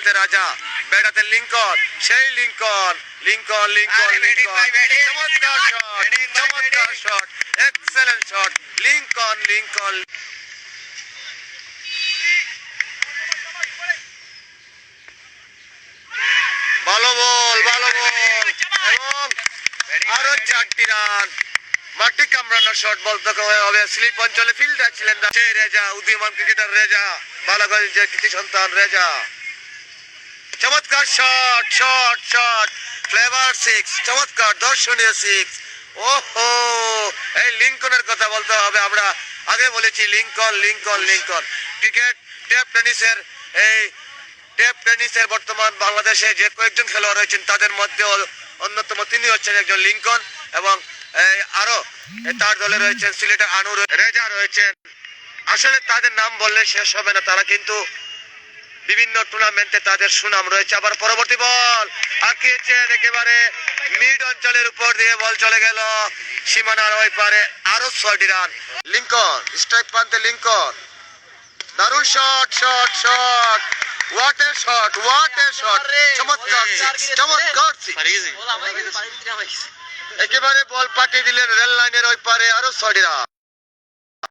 হাতে রাজা, ব্যাটাতে লিঙ্কন, সেই লিঙ্কন, লিঙ্কন লিঙ্কন লিঙ্কন, চমৎকার শট, চমৎকার shot, excellent shot, Lincoln Lincoln. ভালো বল, ভালো বল, এবং আরো 4টি রান। মাটি কামড়ানো শট বলতে হবে, স্লিপ অঞ্চলে ফিল্ডার ছিলেন রেজা, উদীয়মান ক্রিকেটার রেজা, বালাগঞ্জের কৃতি সন্তান রেজা। চমৎকার shot, shot, shot, flavour six, চমৎকার দর্শনীয় সিক্স। ওহো, এই লিঙ্কনের কথা বলতে হবে। আমরা আগে বলেছি Lincoln Lincoln Lincoln. Cricket tape টেনিসের এই টেপ টেনিসের বর্তমান বাংলাদেশে যে কয়েকজন খেলোয়াড় রয়েছেন তাদের মধ্যে অন্যতম তিনি হচ্ছেন একজন লিঙ্কন, এবং আরো তার দলে রয়েছেন সিলেটের আনুর রেজা রয়েছেন। আসলে তাদের নাম বললে শেষ হবে না, তারা কিন্তু বিভিন্ন টুর্নামেন্টে তাদের সুনাম রয়েছে। আবার পরবর্তী বল আঁকিয়েছেন একেবারে মিড অঞ্চলের উপর দিয়ে, বল চলে গেল সীমানার ওই পারে। আরো 6টি রান। লিঙ্কন স্ট্রাইক প্রান্তে, লিঙ্কন দারুণ shot, shot, shot, what a shot, what a shot, চমৎকার সিক্স, চমৎকার সিক্স। একেবারে বল পাঠিয়ে দিলেন রেল লাইনের ওই পারে। আরো 6টি রান।